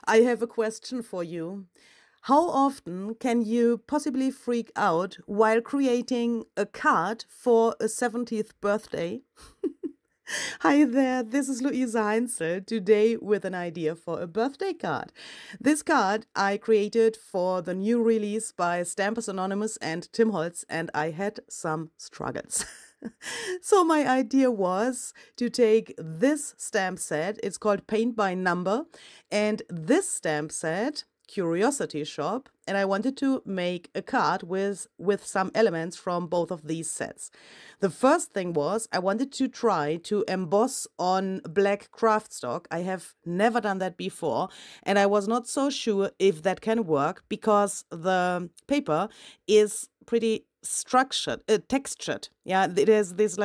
I have a question for you. How often can you possibly freak out while creating a card for a 70th birthday? Hi there, this is Luisa Heinzel, today with an idea for a birthday card. This card I created for the new release by Stampers Anonymous and Tim Holtz, and I had some struggles. So my idea was to take this stamp set, it's called Paint by Number, and this stamp set, Curiosity Shop, and I wanted to make a card with some elements from both of these sets. The first thing was I wanted to try to emboss on black craft stock. I have never done that before, and I was not so sure if that can work because the paper is pretty textured. Yeah, it has this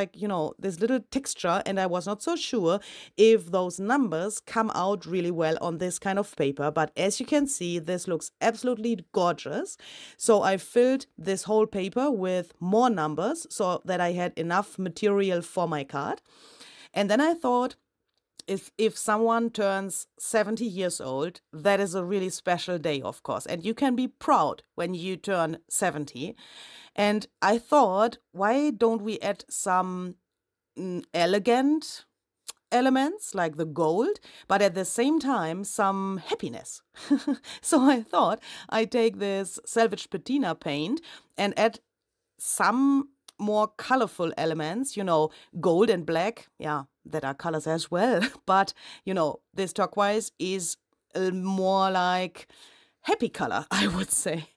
this little texture, and I was not so sure if those numbers come out really well on this kind of paper. But as you can see, this looks absolutely gorgeous. So I filled this whole paper with more numbers so that I had enough material for my card. And then I thought, if someone turns 70 years old, that is a really special day, of course. And you can be proud when you turn 70. And I thought, why don't we add some elegant elements like the gold, but at the same time, some happiness. So I thought I'd take this salvaged patina paint and add some more colorful elements, gold and black, yeah, that are colors as well. But, this turquoise is more like happy color, I would say.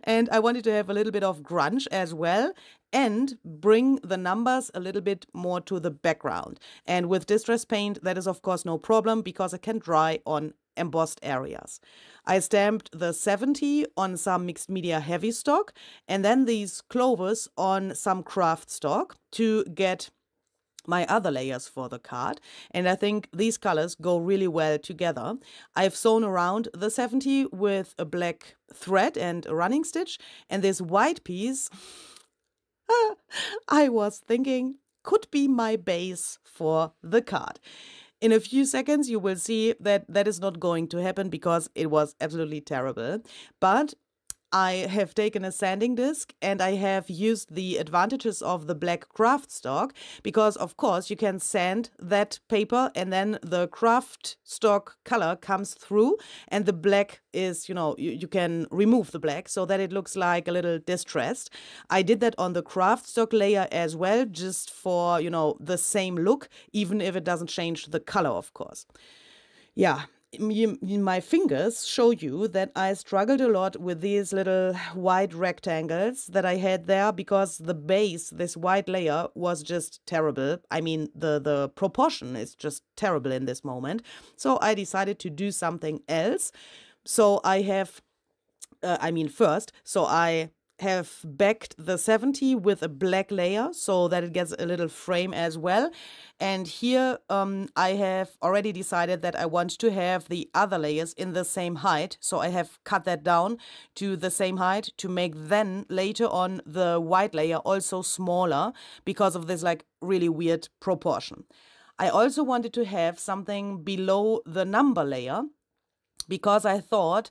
And I wanted to have a little bit of grunge as well and bring the numbers a little bit more to the background. And with distress paint, that is of course no problem because it can dry on embossed areas. I stamped the 70 on some mixed media heavy stock and then these clovers on some craft stock to get my other layers for the card, and I think these colors go really well together. I've sewn around the 70 with a black thread and a running stitch, and this white piece, I was thinking, could be my base for the card. In a few seconds, you will see that that is not going to happen because it was absolutely terrible. But I have taken a sanding disc and I have used the advantages of the black craft stock because, of course, you can sand that paper and then the craft stock color comes through and the black is, you can remove the black so that it looks like a little distressed. I did that on the craft stock layer as well, just for, the same look, even if it doesn't change the color, of course. Yeah. My fingers show you that I struggled a lot with these little white rectangles that I had there because the base, this white layer, was just terrible. I mean, the proportion is just terrible in this moment. So I decided to do something else. So I have, I have backed the 70 with a black layer so that it gets a little frame as well. And here I have already decided that I want to have the other layers in the same height. So I have cut that down to the same height to make then later on the white layer also smaller because of this really weird proportion. I also wanted to have something below the number layer because I thought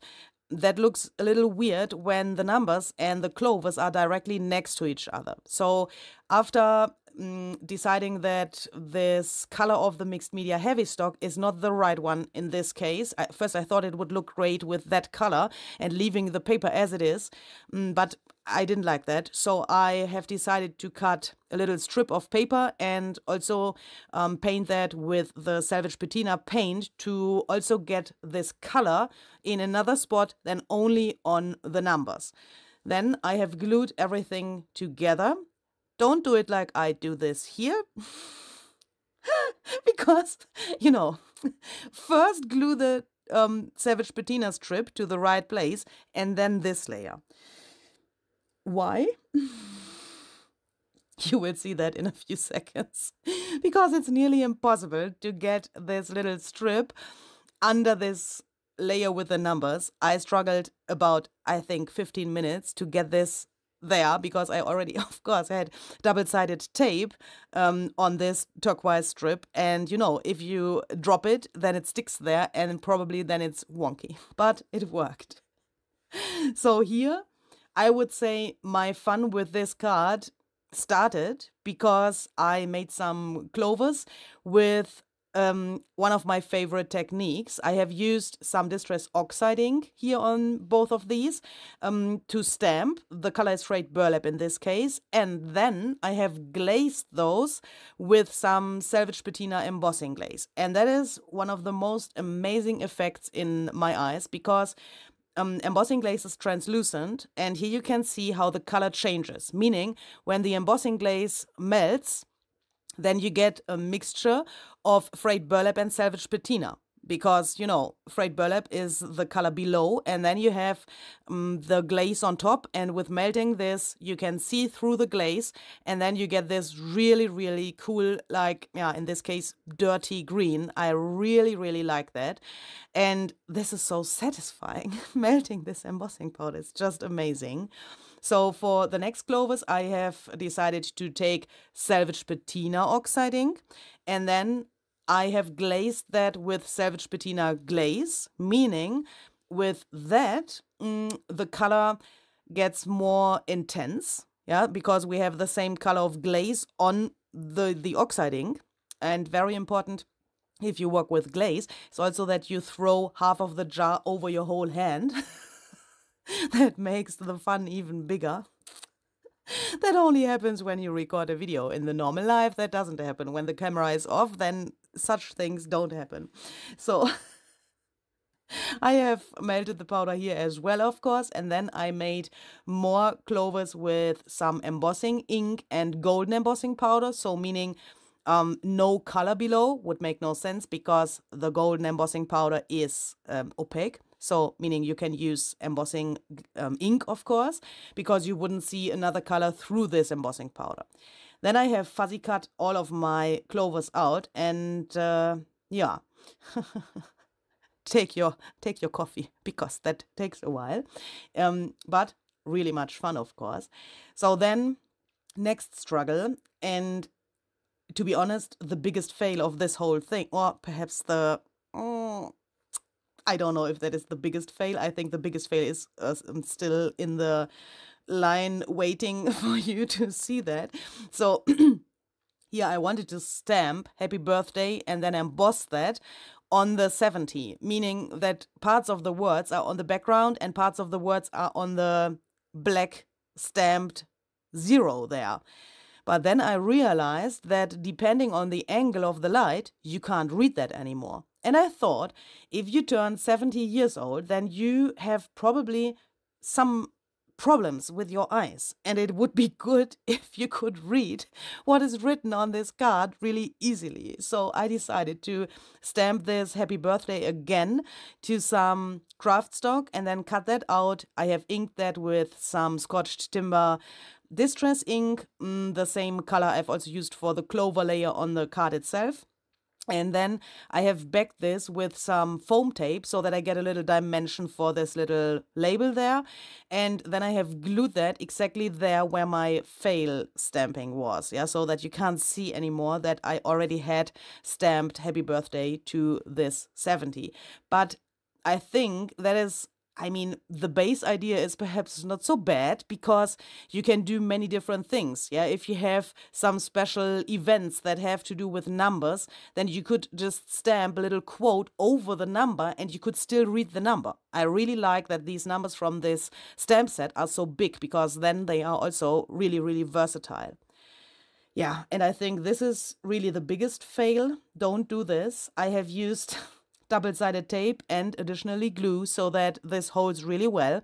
that looks a little weird when the numbers and the clovers are directly next to each other. So after deciding that this color of the mixed media heavy stock is not the right one in this case. First I thought it would look great with that color and leaving the paper as it is, but I didn't like that. So I have decided to cut a little strip of paper and also paint that with the salvage patina paint to also get this color in another spot than only on the numbers. Then I have glued everything together. Don't do it like I do this here. Because, first glue the salvage patina strip to the right place and then this layer. Why? You will see that in a few seconds. Because it's nearly impossible to get this little strip under this layer with the numbers. I struggled about, I think, 15 minutes to get this there because I already, of course, had double-sided tape on this turquoise strip. And, you know, if you drop it, then it sticks there and probably then it's wonky. But it worked. So here, I would say my fun with this card started because I made some clovers with one of my favorite techniques. I have used some distress oxide ink here on both of these to stamp. The color is frayed burlap in this case. And then I have glazed those with some salvage patina embossing glaze. And that is one of the most amazing effects in my eyes because embossing glaze is translucent, and here you can see how the color changes, meaning when the embossing glaze melts, then you get a mixture of frayed burlap and salvage patina. Because, you know, frayed burlap is the color below, and then you have the glaze on top, and with melting this, you can see through the glaze, and then you get this really, really cool, like, yeah, in this case, dirty green. I really, really like that. And this is so satisfying, melting this embossing powder. It's just amazing. So for the next clovers, I have decided to take salvage patina oxide ink, and then I have glazed that with salvage patina glaze, meaning with that, the color gets more intense, yeah, because we have the same color of glaze on the oxide ink. And very important, if you work with glaze, is also that you throw half of the jar over your whole hand. That makes the fun even bigger. That only happens when you record a video. In the normal life, that doesn't happen. When the camera is off, then such things don't happen. So I have melted the powder here as well, of course, and then I made more clovers with some embossing ink and golden embossing powder. So meaning no color below would make no sense because the golden embossing powder is opaque. So meaning you can use embossing ink, of course, because you wouldn't see another color through this embossing powder. Then I have fuzzy cut all of my clovers out, and yeah, take your coffee because that takes a while, but really much fun, of course. So then next struggle, and to be honest, the biggest fail of this whole thing, or perhaps the I don't know if that is the biggest fail. I think the biggest fail is still in the line waiting for you to see that. So here I wanted to stamp happy birthday and then emboss that on the 70, meaning that parts of the words are on the background and parts of the words are on the black stamped 0 there. But then I realized that depending on the angle of the light, you can't read that anymore. And I thought, if you turn 70 years old, then you have probably some problems with your eyes. And it would be good if you could read what is written on this card really easily. So I decided to stamp this happy birthday again to some craft stock and then cut that out. I have inked that with some Scotched Timber distress ink, the same color I've also used for the clover layer on the card itself. And then I have backed this with some foam tape so that I get a little dimension for this little label there. And then I have glued that exactly there where my fail stamping was, yeah, so that you can't see anymore that I already had stamped happy birthday to this 70. But I think that is, I mean, the base idea is perhaps not so bad because you can do many different things. Yeah, if you have some special events that have to do with numbers, then you could just stamp a little quote over the number and you could still read the number. I really like that these numbers from this stamp set are so big because then they are also really, really versatile. Yeah, and I think this is really the biggest fail. Don't do this. I have used double-sided tape and additionally glue so that this holds really well.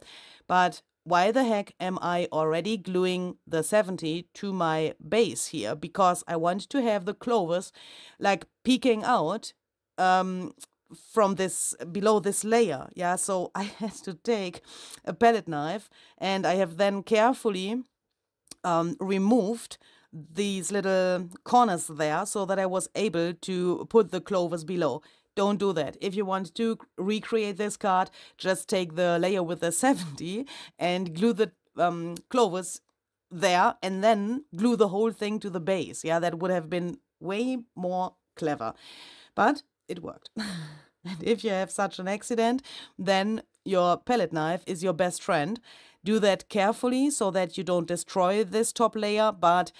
But why the heck am I already gluing the 70 to my base here? Because I want to have the clovers like peeking out from this, below this layer. Yeah, so I had to take a palette knife and I have then carefully removed these little corners there so that I was able to put the clovers below. Don't do that. If you want to recreate this card, just take the layer with the 70 and glue the clovers there and then glue the whole thing to the base. Yeah, that would have been way more clever, but it worked. And if you have such an accident, then your palette knife is your best friend. Do that carefully so that you don't destroy this top layer, but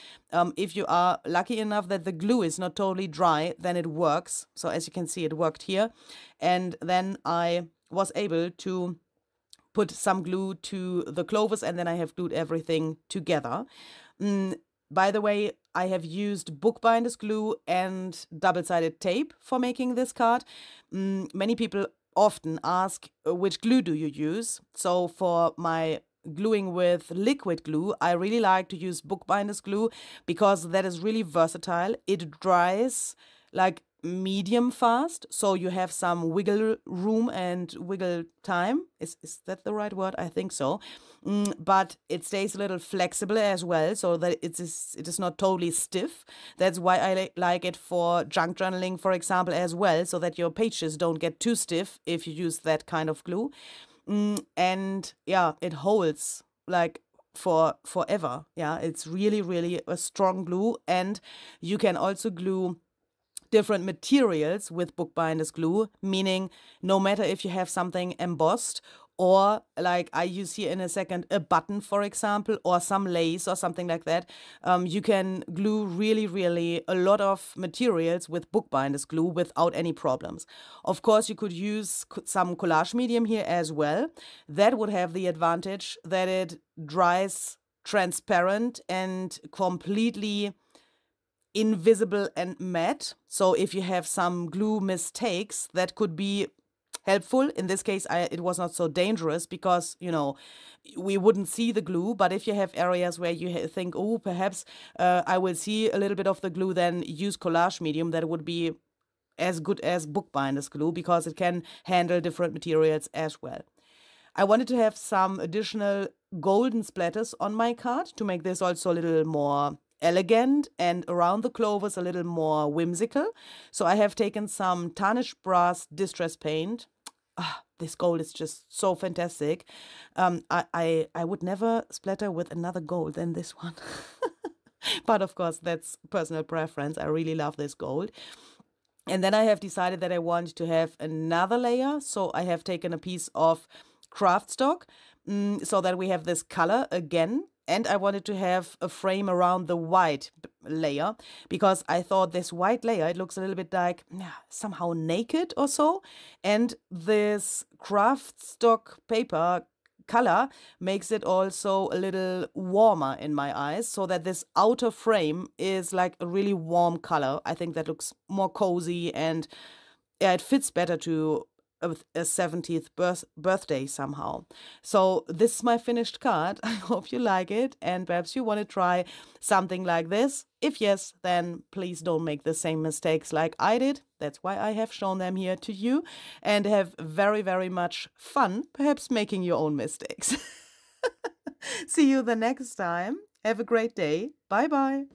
if you are lucky enough that the glue is not totally dry, then it works. So as you can see, it worked here. And then I was able to put some glue to the clovers, and then I have glued everything together. By the way, I have used bookbinders glue and double-sided tape for making this card. Many people often ask, which glue do you use? So for my gluing with liquid glue, I really like to use bookbinders glue because that is really versatile. It dries like medium fast, so you have some wiggle room and wiggle time. Is that the right word? I think so. But it stays a little flexible as well, so that it is not totally stiff. That's why I like it for junk journaling, for example, as well, so that your pages don't get too stiff if you use that kind of glue. And yeah, it holds like for forever. Yeah, it's really, really a strong glue, and you can also glue different materials with bookbinders glue, meaning no matter if you have something embossed or like I use here in a second a button, for example, or some lace or something like that, you can glue really, really a lot of materials with bookbinders glue without any problems. Of course, you could use some collage medium here as well. That would have the advantage that it dries transparent and completely invisible and matte. So if you have some glue mistakes, that could be helpful. In this case, it was not so dangerous because, you know, we wouldn't see the glue. But if you have areas where you think, oh, perhaps I will see a little bit of the glue, then use collage medium. That would be as good as bookbinders glue because it can handle different materials as well. I wanted to have some additional golden splatters on my card to make this also a little more elegant and around the clovers a little more whimsical. So I have taken some tarnished brass distress paint. This gold is just so fantastic. I would never splatter with another gold than this one. But of course, that's personal preference. I really love this gold. And then I have decided that I want to have another layer. So I have taken a piece of craft stock so that we have this color again. And I wanted to have a frame around the white layer because I thought this white layer, it looks a little bit like somehow naked or so. And this craft stock paper color makes it also a little warmer in my eyes, so that this outer frame is like a really warm color. I think that looks more cozy and yeah, it fits better to a 70th birthday somehow. So this is my finished card. I hope you like it, and perhaps you want to try something like this. If yes, then please don't make the same mistakes like I did. That's why I have shown them here to you, and have very, very much fun perhaps making your own mistakes. See you the next time. Have a great day. Bye bye.